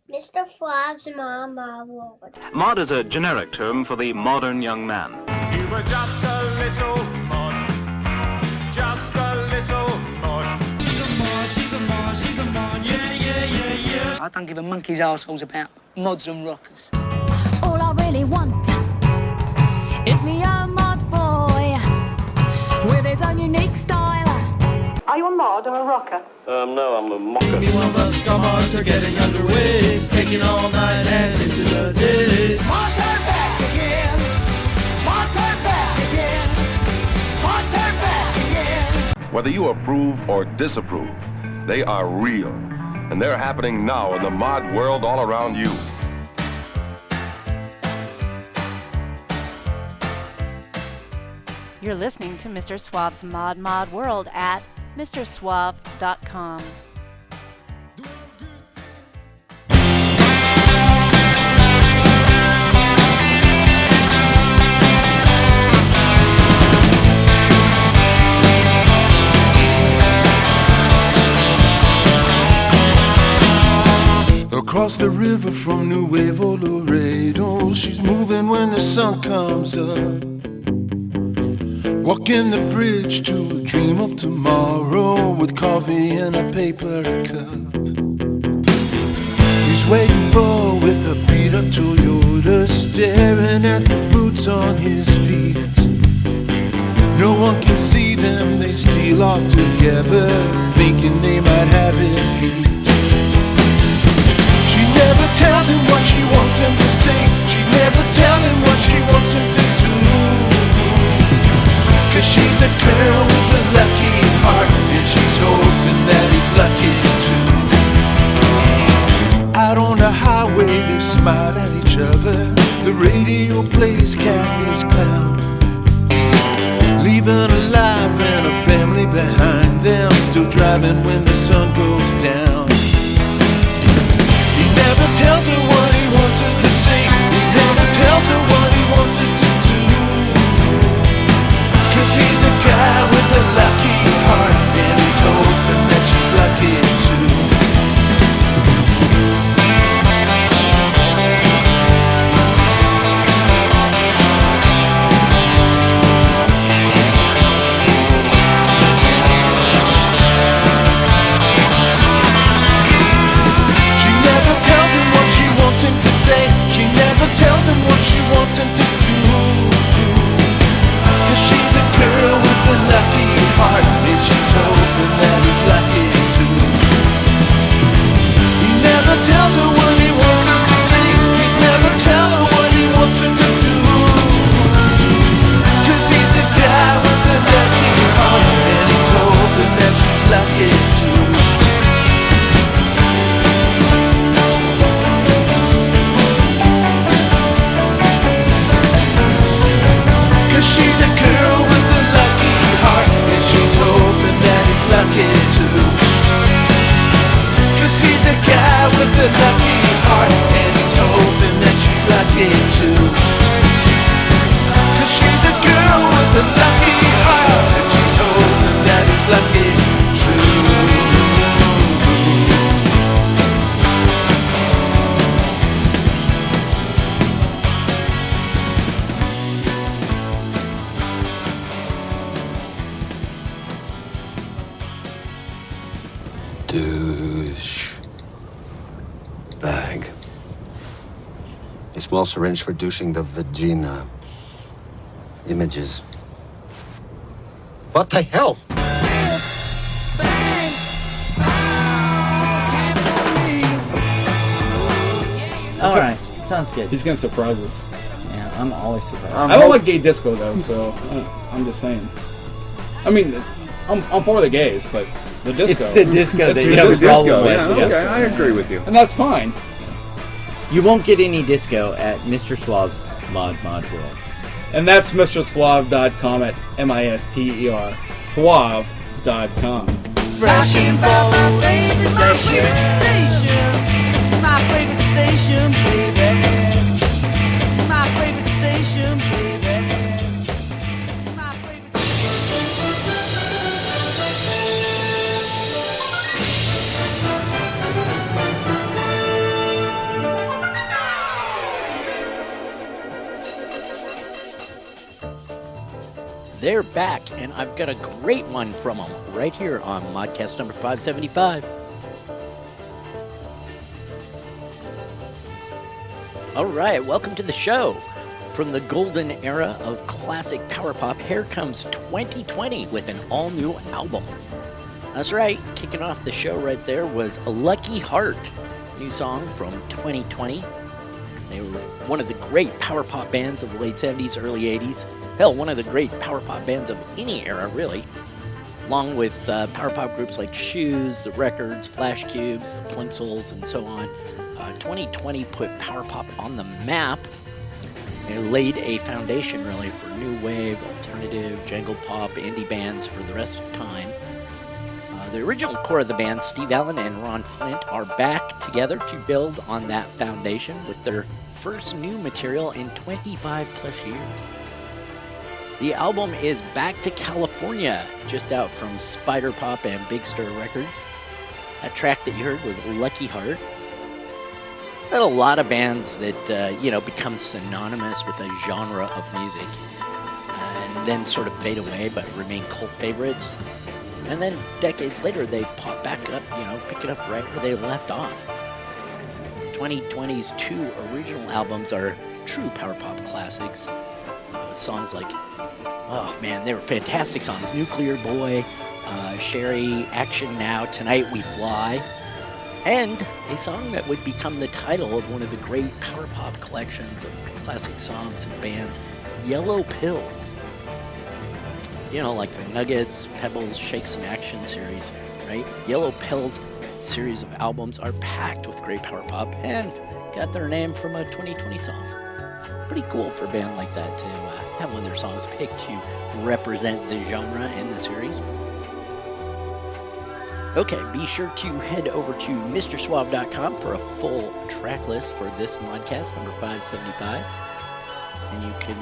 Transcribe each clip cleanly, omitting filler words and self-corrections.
Mr. Suave's Mama World. Mod is a generic term for the modern young man. You were just a little mod. Just a little mod. She's a mod, she's a mod, she's a mod, yeah, yeah, yeah, yeah. I don't give a monkey's arseholes about mods and rockers. All I really want is me a mod boy with his own unique style. Are you a mod or a rocker? No, I'm a mocker. Maybe one of us car mods are getting underway. It's taking all night and into the day. Mods are back again. Mods are back again. Mods are back again. Whether you approve or disapprove, they are real. And they're happening now in the mod world all around you. You're listening to Mr. Suave's Mod World at mrsuave.com. Across the river from Nuevo Laredo, she's moving when the sun comes up. Walking the bridge to a dream of tomorrow with coffee in a paper cup. He's waiting for with a beat up Toyota, staring at the boots on his feet. No one can see them, they steal off together, thinking they might have it beat. She never tells him what she wants him to say. She never tells him what she wants him to do. 'Cause she's a girl with a lucky heart, and she's hoping that he's lucky too. Out on the highway they smile at each other. The radio plays Kathy's Clown. Leaving a life and a family behind them, still driving when the sun goes down. He never tells her what he wants her to say. He never tells her what he wants her to do. 'Cause he's a guy with a lucky heart, and he's hoping that she's lucky too. She never tells him what she wants him to say. She never tells him what she wants him to do. 'Cause she's a girl with a lucky heart, and she's hoping that he's lucky too. He never tells her what he wants her to say. He never tells her what he wants her to do. 'Cause he's a guy with a lucky heart, and he's hoping that she's lucky too. She's a girl with a lucky heart, and she's hoping that he's lucky too. 'Cause he's a guy with a lucky heart, and he's hoping that she's lucky too. 'Cause she's a girl with a lucky heart, and she's hoping that he's lucky too. Douche bag. A small syringe for douching the vagina. Images. What the hell? All right, sounds good. He's gonna surprise us. Yeah, I'm always surprised. I don't like gay disco though, so I'm just saying. I mean, I'm for the gays, but the disco. It's the disco that you the have a disco. problem with. Yeah, okay, I agree with you, and that's fine. You won't get any disco at Mr. Suave's Mod World. And that's mrsuave.com at MISTER suave.com. Fresh and bold, my favorite station. This is my favorite station, baby. This is my favorite station, baby. This is my favorite station. They're back, and I've got a great one from them right here on Modcast number 575. All right, welcome to the show. From the golden era of classic power pop, here comes 2020 with an all-new album. That's right, kicking off the show right there was A Lucky Heart, new song from 2020. They were one of the great power pop bands of the late 70s, early 80s. Hell, one of the great power pop bands of any era, really. Along with power pop groups like Shoes, The Records, Flash Cubes, The Plimsolls, and so on. 2020 put power pop on the map. It laid a foundation, really, for new wave, alternative, jangle pop, indie bands for the rest of time. The original core of the band, Steve Allen and Ron Flint, are back together to build on that foundation with their first new material in 25 plus years. The album is Back to California, just out from Spider Pop and Big Stir Records. That track that you heard was Lucky Heart. There are a lot of bands that, become synonymous with a genre of music and then sort of fade away but remain cult favorites. And then decades later, they pop back up, pick it up right where they left off. 2020's two original albums are true power pop classics. Songs like, oh man, they were fantastic songs. Nuclear Boy, Sherry, Action Now, Tonight We Fly. And a song that would become the title of one of the great power pop collections of classic songs and bands, Yellow Pills. Like the Nuggets, Pebbles, Shakes and Action series, right? Yellow Pills series of albums are packed with great power pop and got their name from a 2020 song. Pretty cool for a band like that to have one of their songs picked to represent the genre in the series. Okay, be sure to head over to MrSuave.com for a full track list for this Modcast number 575. And you can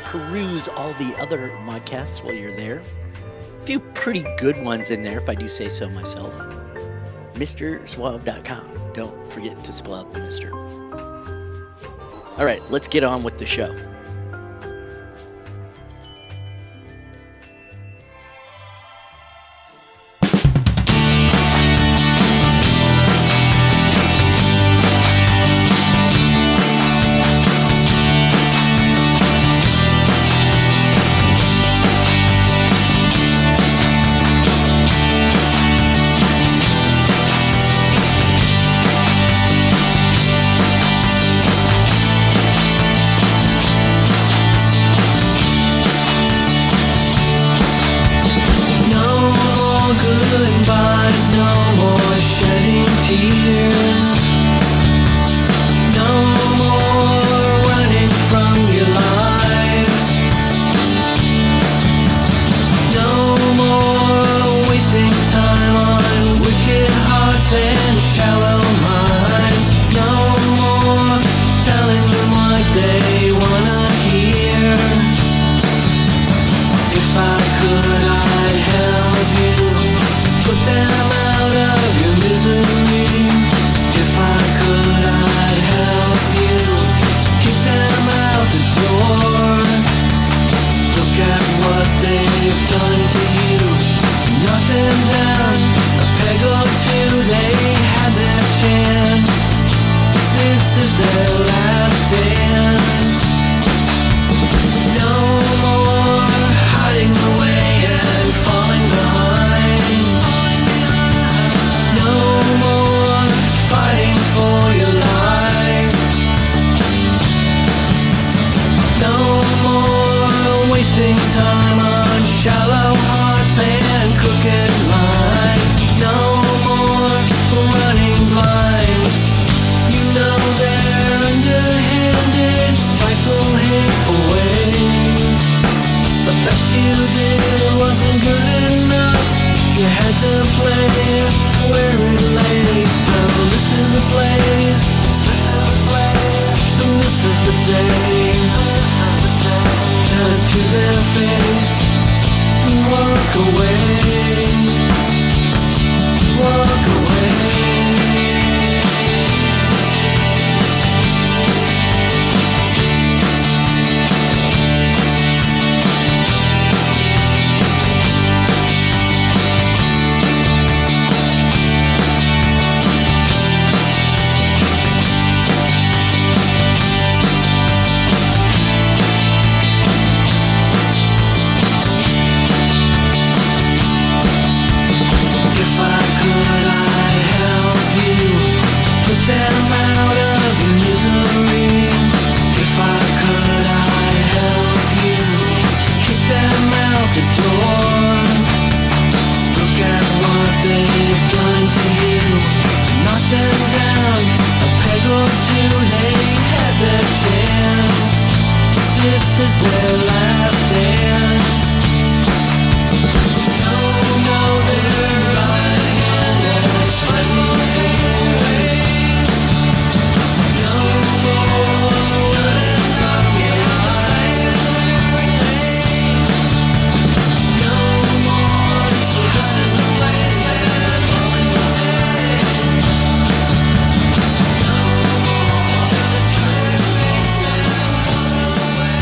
peruse all the other Modcasts while you're there. A few pretty good ones in there, if I do say so myself. MrSuave.com. Don't forget to spell out the Mr. All right, let's get on with the show. was their last dance. No more they're lying as floating away. No more running from behind fairy lane. No more, so this is the place and this is the day. No more to turn your face and walk away.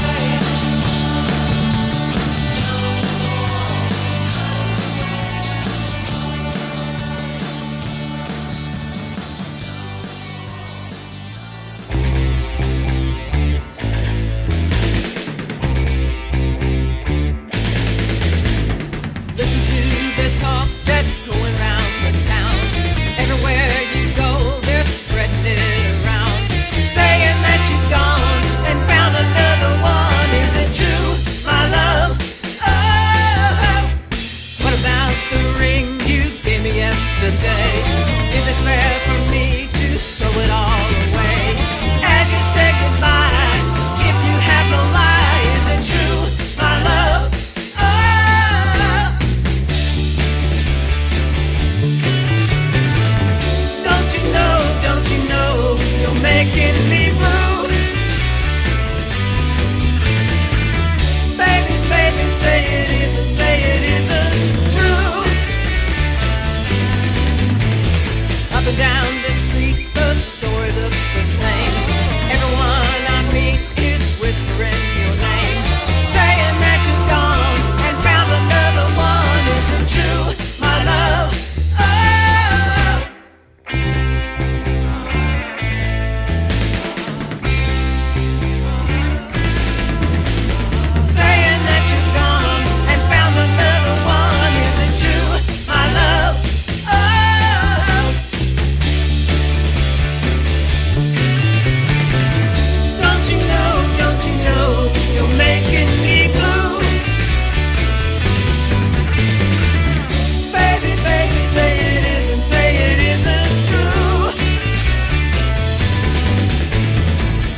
Listen to the talk that's going round the town. Everywhere you go, they're spreading it around, saying that you've gone and found another one. Is it true, my love? Oh, what about the ring you gave me yesterday? Is it fair for me to throw it all away as you say goodbye? If you have no lie, is it true, my love? Oh, don't you know, you're making me blue. Baby, baby, say it isn't true. Up and down the street, the story looks the same. Everyone I meet is whispering your name, saying that you're gone and found another one. Is it true, my love? Oh, saying that you're gone and found another one. Is it true, my love? Oh, don't you know, you're making me blue. Baby, baby, say it isn't true.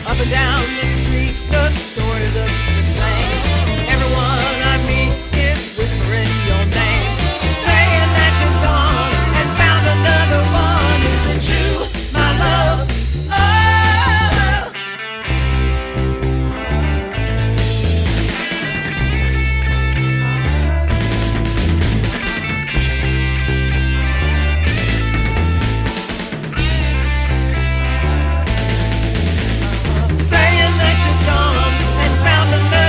Up and down the street, the story looks the same. Everyone I meet is whispering your name, saying that you're gone and found another one. Is it true, my love? Oh, saying that you're gone and found another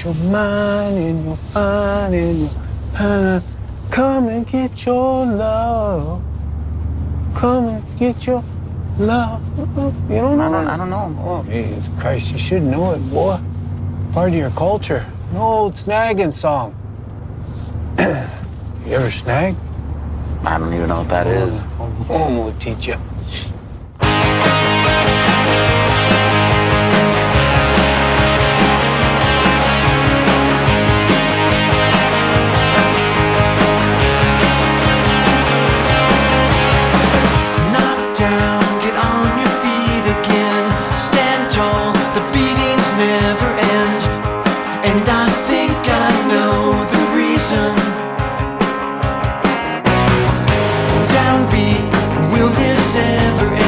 get your mind and your fine and your come and get your love. Come and get your love. You don't know I don't know. Oh, Jesus Christ, you should know it, boy. Part of your culture. An old snagging song. You ever snag? I don't even know what that is. Mom will teach you. Knock down, get on your feet again. Stand tall, the beatings never end. And I think I know the reason. Downbeat, will this ever end?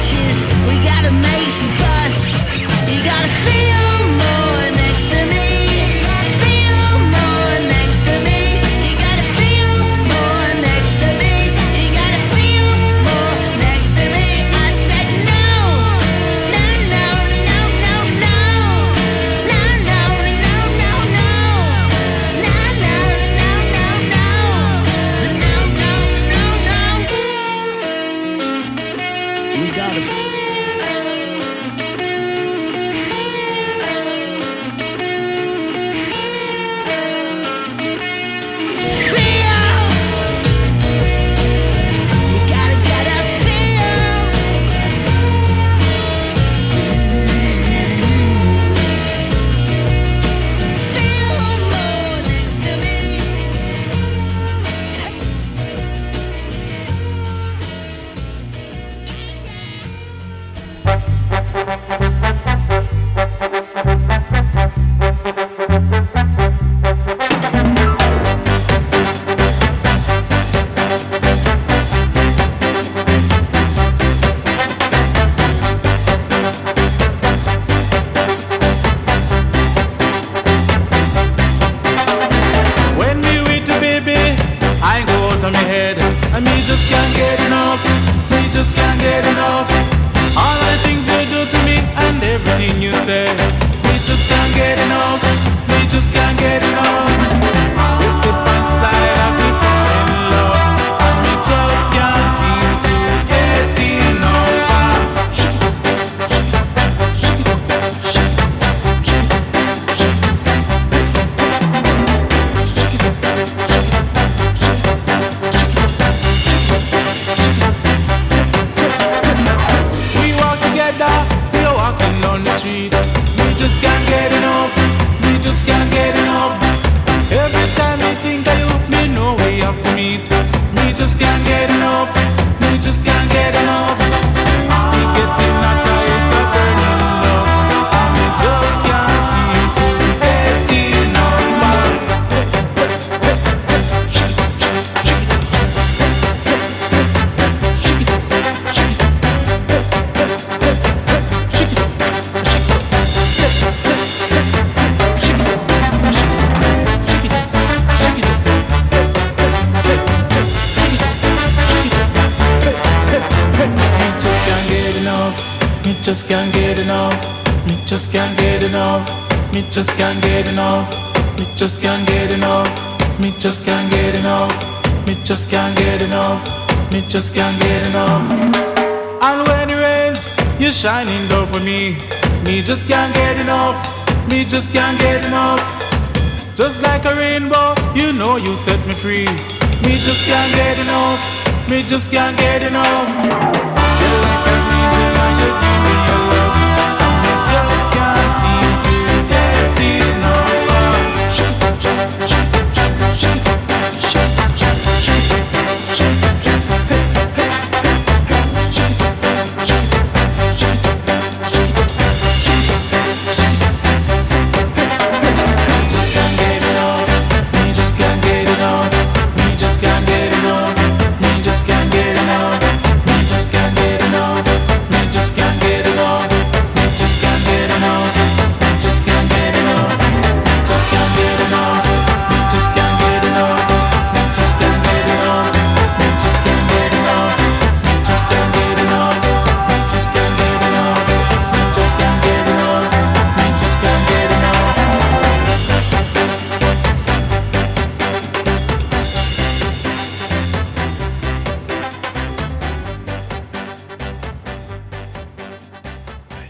ashes. We gotta make some fuss. You gotta feel more next to me. Feel more next to me. You gotta feel more next to me. You gotta feel more next to me. I said no, no, no, no, no, no, no, no, no, no, no, no, no, no, no, no, no, no. You gotta. When me with the baby, I go out of my head. And me just can't get enough. Me just can't get enough. All the things you do to me and everything you say. Me just can't get enough. Me just can't get enough. We slip and slide as we fall in love. And me just can't seem to get enough. We walk together, we are walking on the street. We just can't get enough. We just can't get enough. Every time we think of you, me know we have to meet. We just can't get enough. We just can't get enough. We getting a tighter burning love, and we just can't seem to get enough. Me just can't get enough. Me just can't get enough. Me just can't get enough. Me just can't get enough. Me just can't get enough. Me just can't get enough. Me just can't get enough. And when it rains, you're shining down for me. Me just can't get enough. Me just can't get enough. Just like a rainbow, you know you set me free. Me just can't get enough. Me just can't get enough. You're like an angel and you give me your love. And me just can't seem to get enough.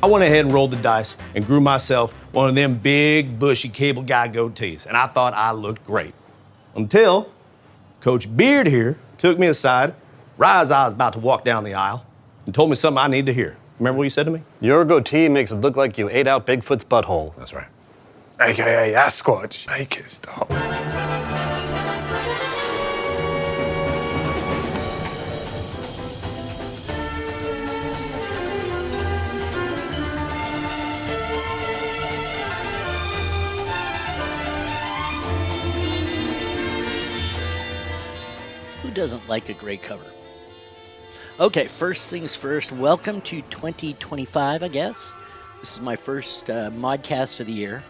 I went ahead and rolled the dice and grew myself one of them big, bushy cable guy goatees, and I thought I looked great. Until Coach Beard here took me aside right as I was about to walk down the aisle and told me something I need to hear. Remember what you said to me? Your goatee makes it look like you ate out Bigfoot's butthole. That's right. AKA Sasquatch. Make it stop. Who doesn't like a great cover? Okay, first things first, welcome to 2025, I guess. This is my first Modcast of the year.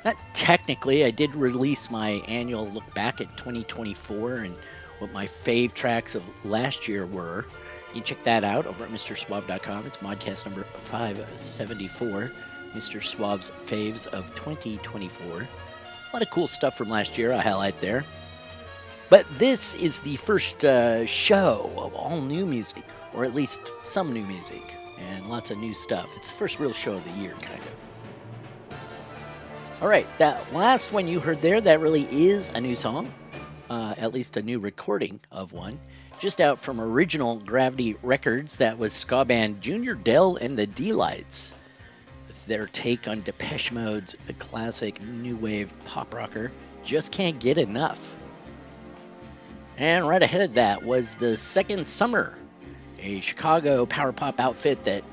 Not technically, I did release my annual look back at 2024 and what my fave tracks of last year were. You can check that out over at MrSuave.com. It's Modcast number 574, Mr. Suave's Faves of 2024. A lot of cool stuff from last year I highlight there. But this is the first show of all new music, or at least some new music, and lots of new stuff. It's the first real show of the year, kind of. All right, that last one you heard there, that really is a new song, at least a new recording of one. Just out from original Gravity Records, that was ska band Junior Dell and the D-Lights. Their take on Depeche Mode's classic new wave pop rocker, Just Can't Get Enough. And right ahead of that was The Second Summer, a Chicago power pop outfit that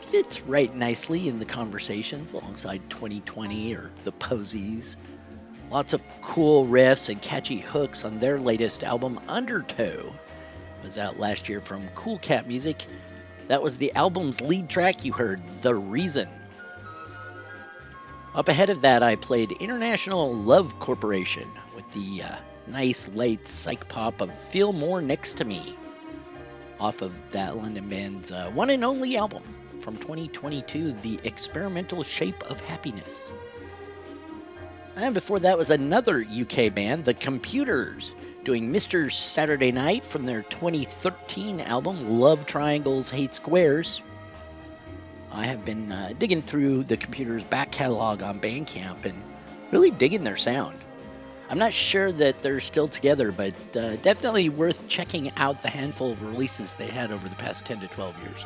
fits right nicely in the conversations alongside 2020 or The Posies. Lots of cool riffs and catchy hooks on their latest album, Undertow. It was out last year from Cool Cat Music. That was the album's lead track you heard, The Reason. Up ahead of that, I played International Love Corporation with the nice light psych pop of Feel More Next to Me, off of that London band's one and only album from 2022, The Experimental Shape of Happiness. And before that was another UK band, The Computers, doing Mr. Saturday Night from their 2013 album, Love Triangles, Hate Squares. I have been digging through The Computers' back catalog on Bandcamp and really digging their sound. I'm not sure that they're still together, but definitely worth checking out the handful of releases they had over the past 10 to 12 years.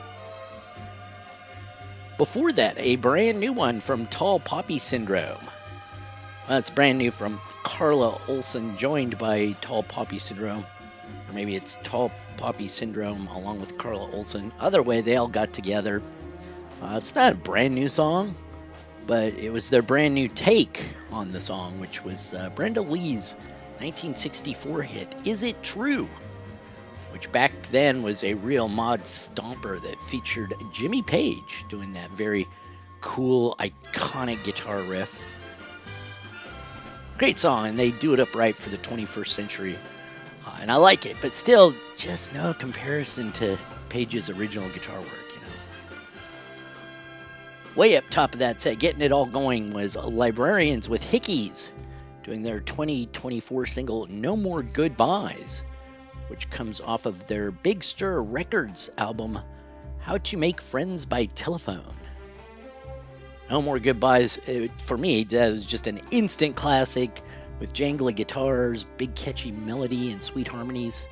Before that, a brand new one from Tall Poppy Syndrome. Well, it's brand new from Carla Olson, joined by Tall Poppy Syndrome. Or maybe it's Tall Poppy Syndrome along with Carla Olson. Either way, they all got together. It's not a brand new song, but it was their brand new take on the song, which was Brenda Lee's 1964 hit, Is It True? Which back then was a real mod stomper that featured Jimmy Page doing that very cool, iconic guitar riff. Great song, and they do it up right for the 21st century. And I like it, but still, just no comparison to Page's original guitar work, you know. Way up top of that set, getting it all going, was Librarians with Hickeys, doing their 2024 single, No More Goodbyes, which comes off of their Big Stir Records album, How to Make Friends by Telephone. No More Goodbyes, for me, that was just an instant classic with jangly guitars, big catchy melody, and sweet harmonies.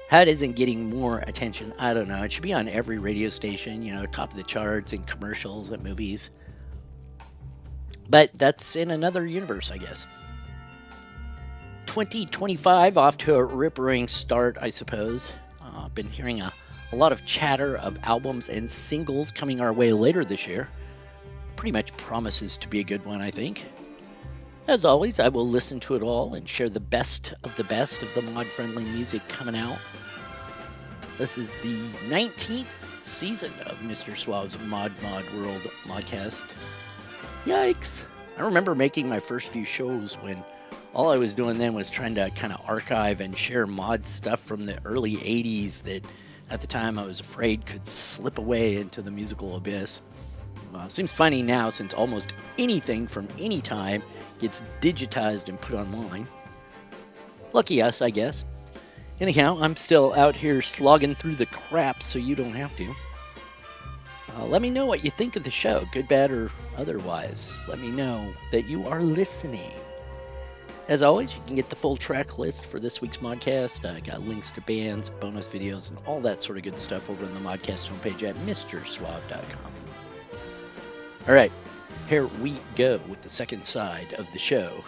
How it isn't getting more attention, I don't know. It should be on every radio station, you know, top of the charts and commercials at movies. But that's in another universe, I guess. 2025, off to a rip-roaring start, I suppose. I've been hearing a lot of chatter of albums and singles coming our way later this year. Pretty much promises to be a good one, I think. As always, I will listen to it all and share the best of the mod-friendly music coming out. This is the 19th season of Mr. Suave's Mod World Modcast. Yikes! I remember making my first few shows when all I was doing then was trying to kind of archive and share mod stuff from the early 80s that at the time I was afraid could slip away into the musical abyss. Seems funny now since almost anything from any time gets digitized and put online. Lucky us, I guess. Anyhow, I'm still out here slogging through the crap so you don't have to. Let me know what you think of the show, good, bad, or otherwise. Let me know that you are listening. As always, you can get the full track list for this week's Modcast. I got links to bands, bonus videos, and all that sort of good stuff over on the Modcast homepage at MrSuave.com. All right, here we go with the second side of the show.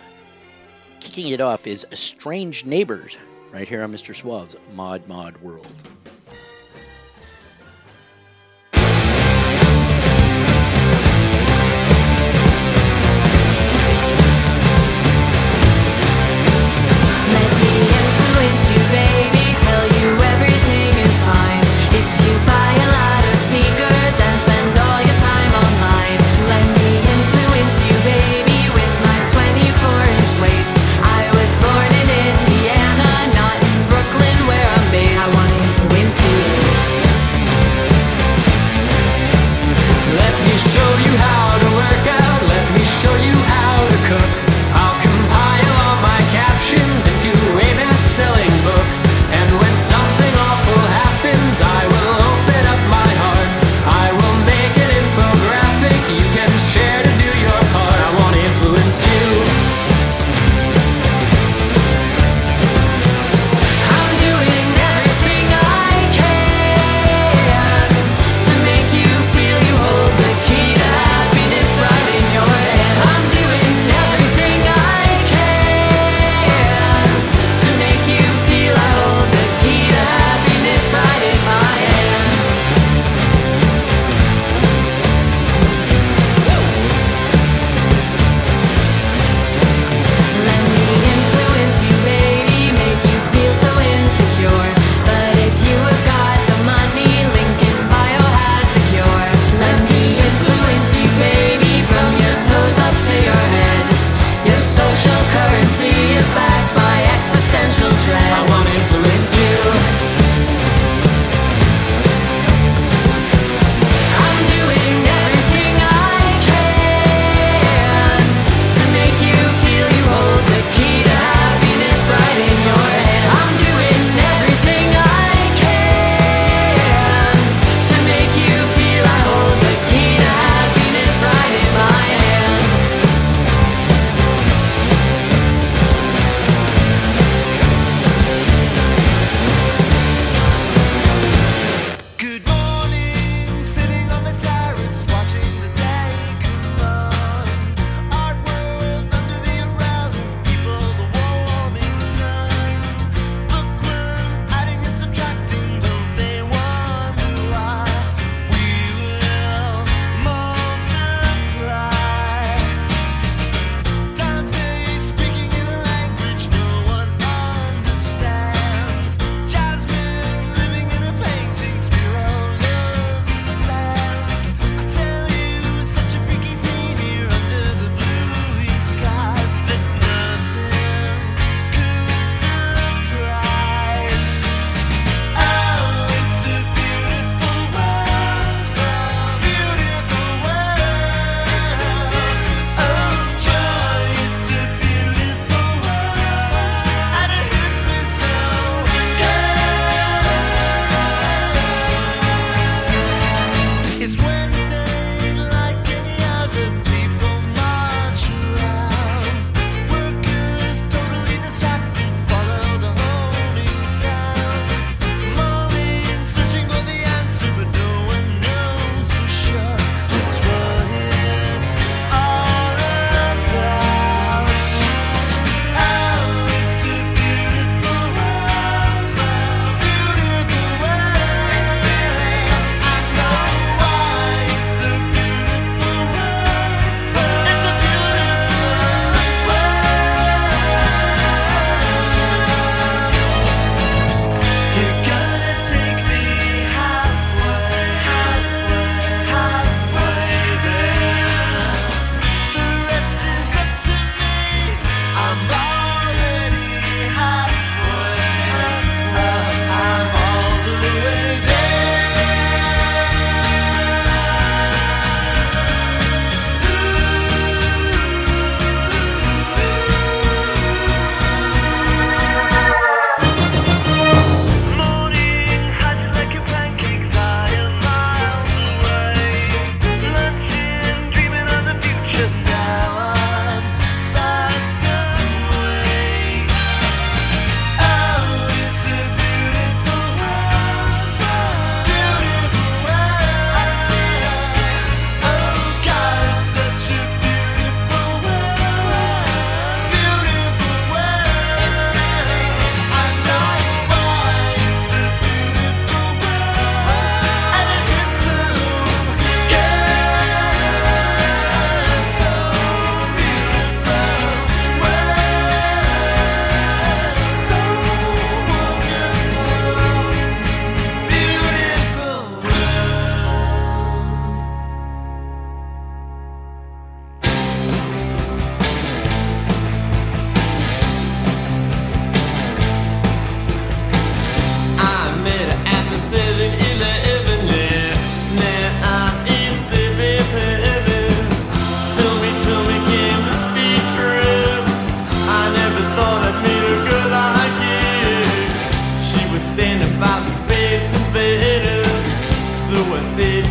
Kicking it off is Strange Neighbors, right here on Mr. Suave's Mod World. Let me influence you, baby, tell you everything is fine.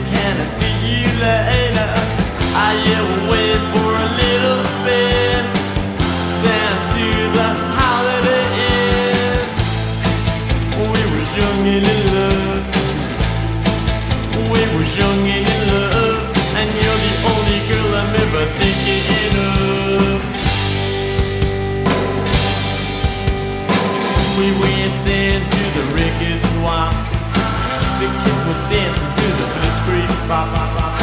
can I see you later? I will wait for a little spin down to the Holiday Inn. We were young and in love. We were young and in love, and you're the only girl I'm ever thinking of. We went into the Ricketts Swamp. The kids were dancing to the Blitzkrieg bop, bop, bop.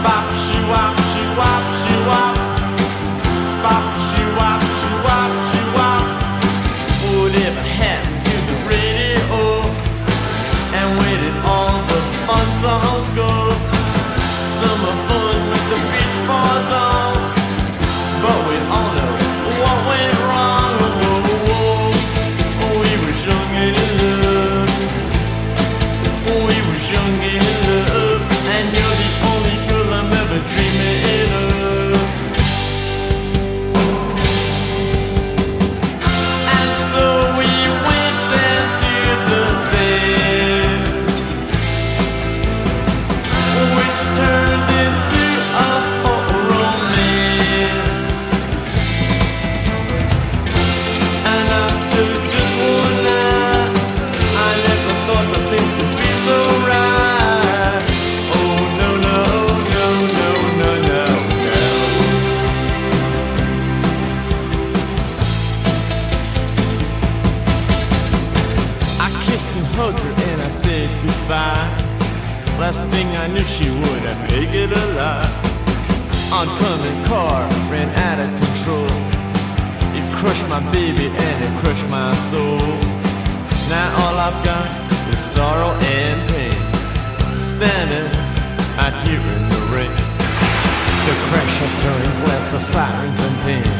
Bop, she wop, she wop, she wop. Bop, she wop, she wop, she wop. Whatever happened to the radio? And where did all the fun songs go? Summer fun with the beach bars on, but we all know what went wrong. We were young and in love. We were young and in love, and you're the only girl I'm ever dreaming of. And so we went down to the dance, which turned into a whole romance. And after just one night, I never thought that things could be so right. Oh no, no, no, no, no, no, no. I kissed and hugged her and I said goodbye. Last thing I knew, she would have make it alive. Oncoming car ran out of control. It crushed my baby and it crushed my soul. Now all I've got is sorrow and pain, standing out here in the rain. The crash of turning glass, the sirens and pain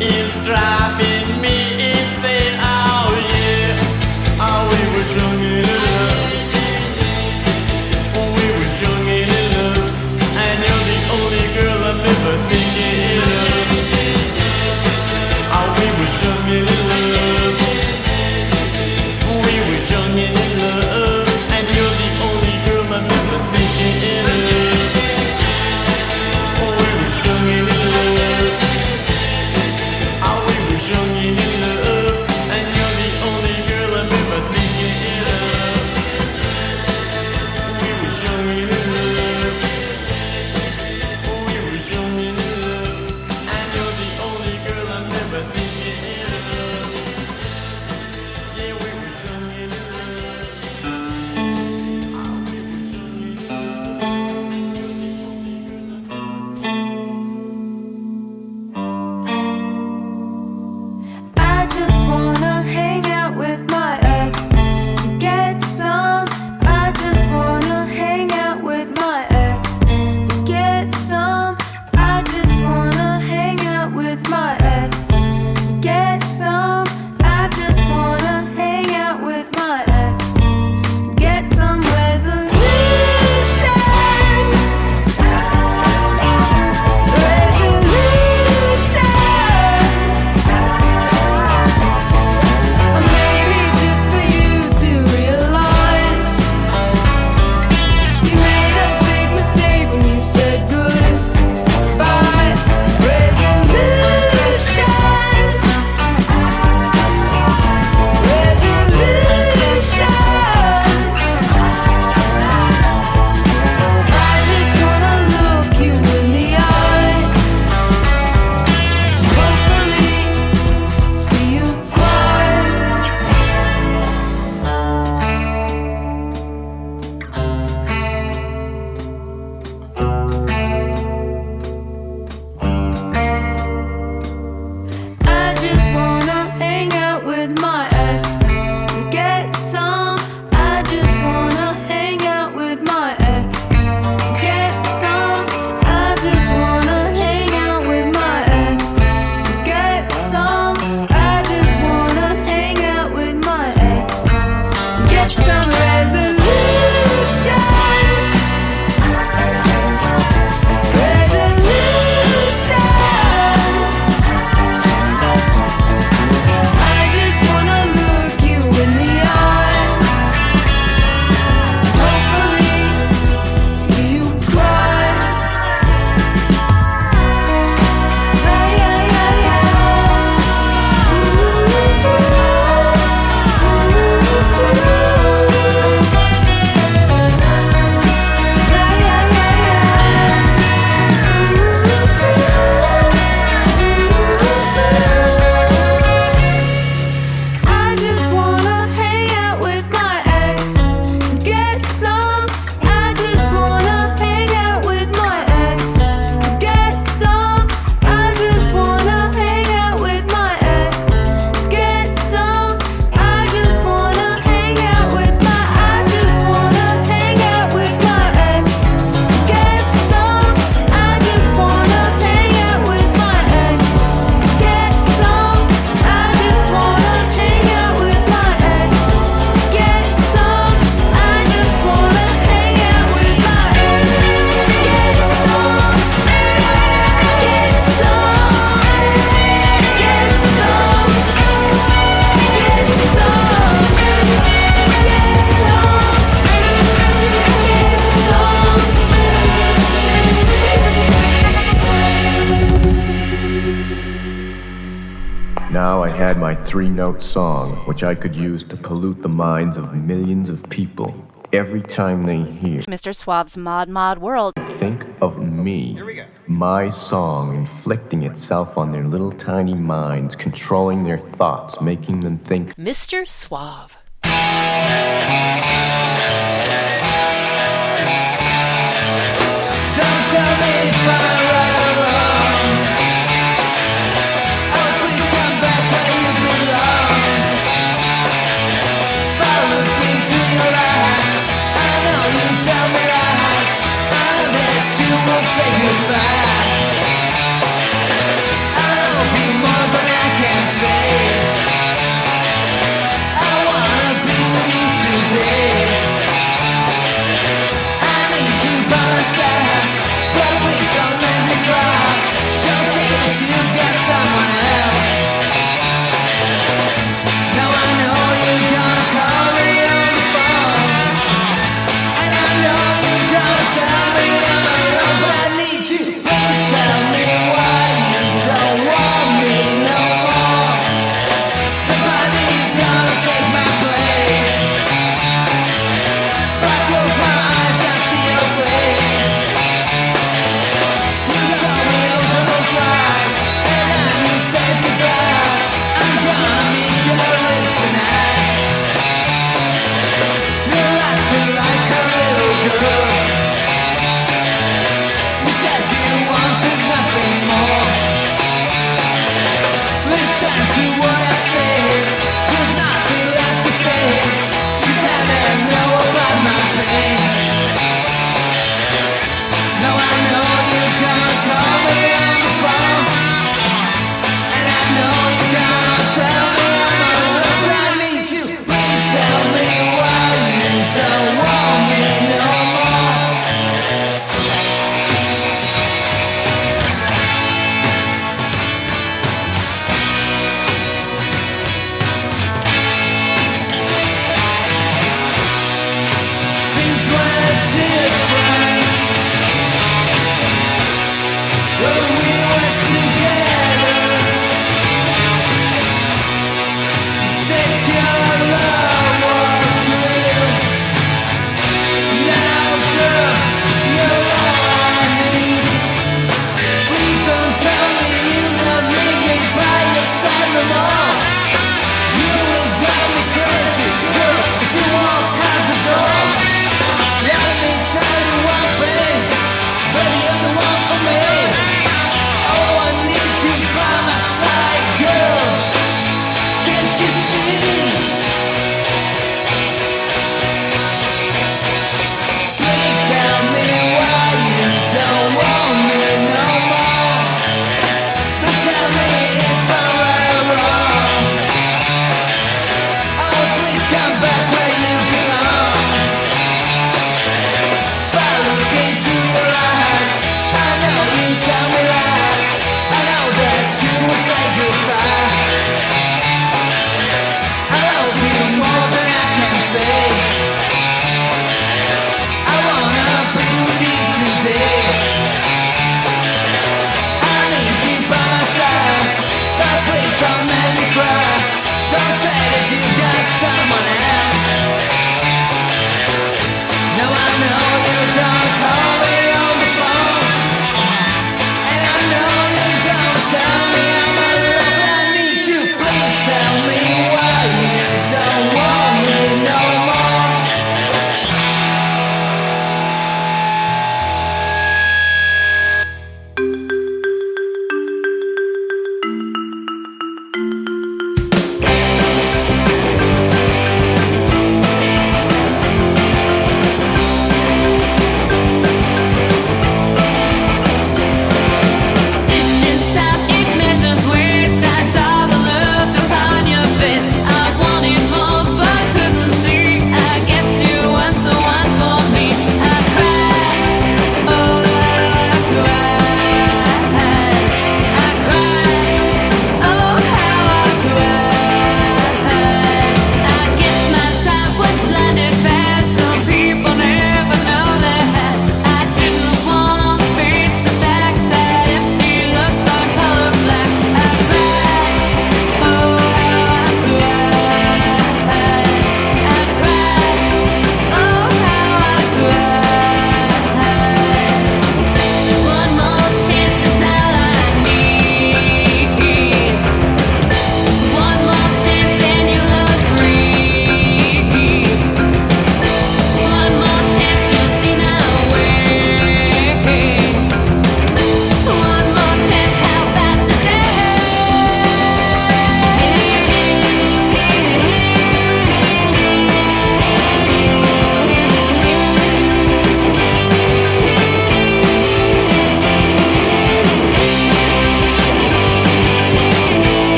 is driving me insane. Oh yeah, oh we were young and in love. We were young and in love, and you're the only girl I'm ever thinking of. Oh we were young and in love. We were young and in love, and you're the only girl I'm ever thinking of. We were young and in love. Oh, we were young and in love, and you're the only girl I'm ever thinking of. We were young and in love. We were young and in love, and you're the only girl I'm ever thinking of. Yeah, we were young and in love. Oh, we were young and in love. now I had my 3-note song, which I could use to pollute the minds of millions of people every time they hear. Mr. Suave's Mod World. Think of me. My song inflicting itself on their little tiny minds, controlling their thoughts, making them think. Mr. Suave. Don't tell me if I'm right or wrong. Oh, please come back where you belong. If I look into your eyes, I know you tell me lies. I know that you will say goodbye. I'll be more than I can say. I wanna be with you today.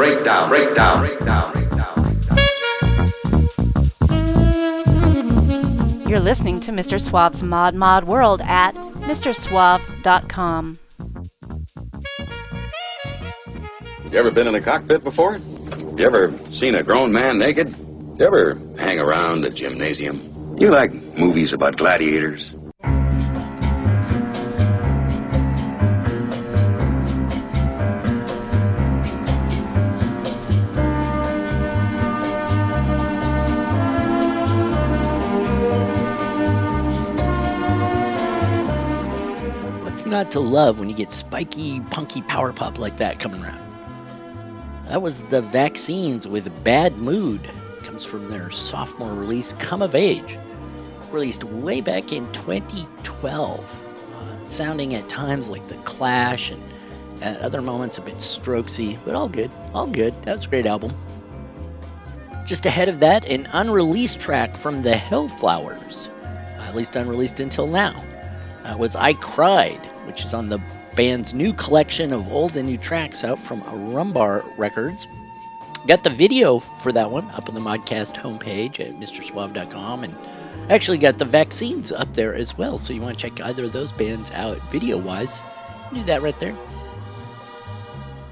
Breakdown, breakdown, breakdown, breakdown. You're listening to Mr. Suave's Mod World at MrSuave.com. You ever been in a cockpit before? You ever seen a grown man naked? You ever hang around the gymnasium? You like movies about gladiators? What's not to love when you get spiky, punky power pop like that coming around? That was the Vaccines with Bad Mood. Comes from their sophomore release, Come of Age. Released way back in 2012. Sounding at times like The Clash and at other moments a bit strokesy, but all good, all good. That was a great album. Just ahead of that, an unreleased track from the Hellflowers. At least unreleased until now. Was I Cried, which is on the band's new collection of old and new tracks out from Rumbar Records. Got the video for that one up on the Modcast homepage at MrSuave.com, and actually got the Vaccines up there as well, so you want to check either of those bands out video-wise. Do that right there.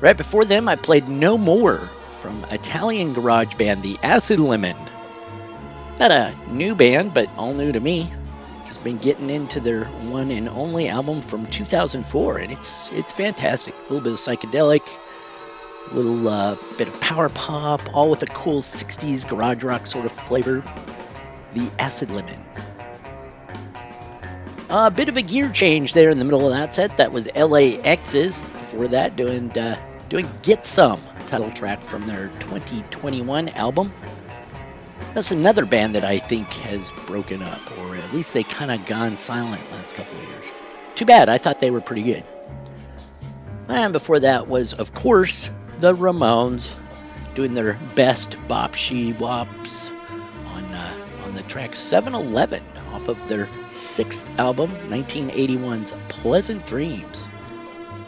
Right before them, I played No More from Italian garage band The Acid Lemon. Not a new band, but all new to me. Been getting into their one and only album from 2004, and it's fantastic. A little bit of psychedelic, a little bit of power pop, all with a cool 60s garage rock sort of flavor. The Acid Lemon. A bit of a gear change there in the middle of that set. That was LAX's. Before that, doing Get Some, title track from their 2021 album. That's another band that I think has broken up, or at least they kind of gone silent last couple of years. Too bad, I thought they were pretty good. And before that was, of course, the Ramones, doing their best bop she wops on the track 7-Eleven off of their 6th album, 1981's Pleasant Dreams.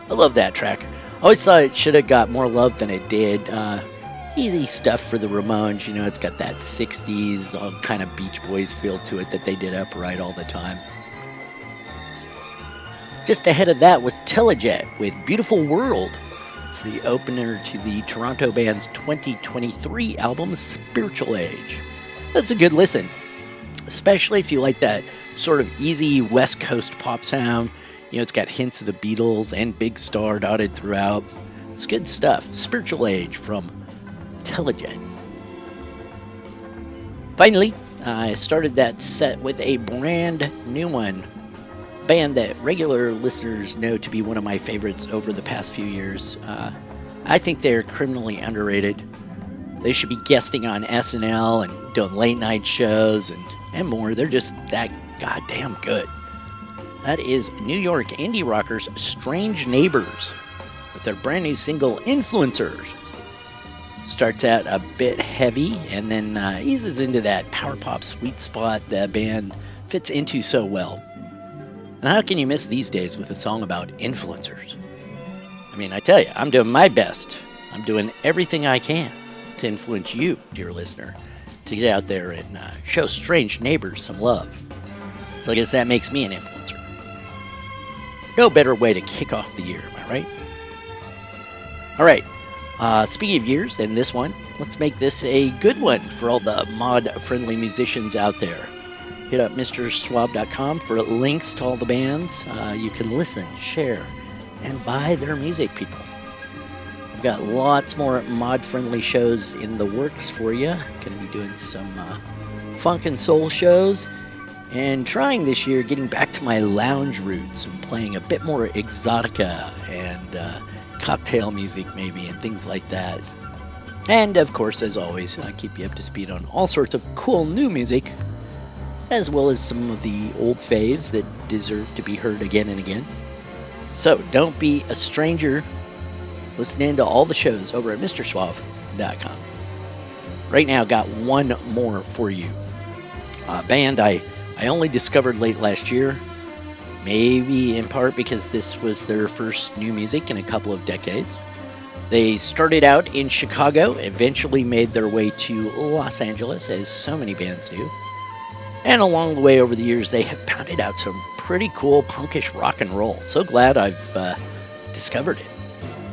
I love that track. I always thought it should have got more love than it did. Easy stuff for the Ramones, you know, it's got that 60s kind of Beach Boys feel to it that they did upright all the time. Just ahead of that was Telejet with Beautiful World. It's the opener to the Toronto band's 2023 album, Spiritual Age. That's a good listen, especially if you like that sort of easy West Coast pop sound. You know, it's got hints of the Beatles and Big Star dotted throughout. It's good stuff. Spiritual Age from Telejet. Finally, I started that set with a brand new one. Band that regular listeners know to be one of my favorites over the past few years. I think they're criminally underrated. They should be guesting on SNL and doing late night shows and more. They're just that goddamn good. That is New York indie rockers Strange Neighbors with their brand new single Influencers. Starts out a bit heavy and then eases into that power pop sweet spot that band fits into so well. And how can you miss these days with a song about influencers? I mean, I tell you, I'm doing my best. I'm doing everything I can to influence you, dear listener, to get out there and show Strange Neighbors some love. So I guess that makes me an influencer. No better way to kick off the year, am I right? All right. Speaking of years, and this one, let's make this a good one for all the mod-friendly musicians out there. Hit up MrSuave.com for links to all the bands. You can listen, share, and buy their music, people. We've got lots more mod-friendly shows in the works for you. Going to be doing some funk and soul shows, and trying this year getting back to my lounge roots and playing a bit more exotica and cocktail music maybe and things like that. And of course, as always, I keep you up to speed on all sorts of cool new music, as well as some of the old faves that deserve to be heard again and again. So don't be a stranger. Listen in to all the shows over at MrSuave.com. Right now, got one more for you. A band I only discovered late last year, maybe in part because this was their first new music in a couple of decades. They started out in Chicago, eventually made their way to Los Angeles, as so many bands do. And along the way over the years, they have pounded out some pretty cool punkish rock and roll. So glad I've discovered it.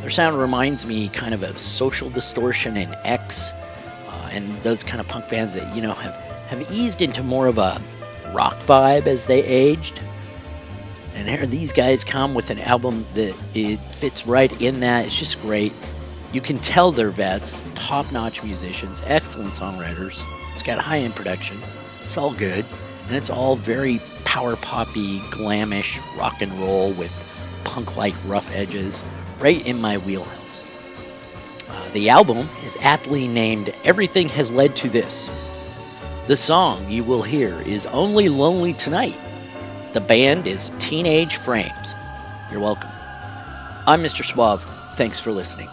Their sound reminds me kind of Social Distortion and X, and those kind of punk bands that, you know, have eased into more of a rock vibe as they aged. And here these guys come with an album that it fits right in that. It's just great. You can tell they're vets, top-notch musicians, excellent songwriters. It's got high-end production. It's all good. And it's all very power poppy, glamish rock and roll with punk-like rough edges. Right in my wheelhouse. The album is aptly named Everything Has Led to This. The song you will hear is Only Lonely Tonight. The band is Teenage Frames. You're welcome. I'm Mr. Suave. Thanks for listening.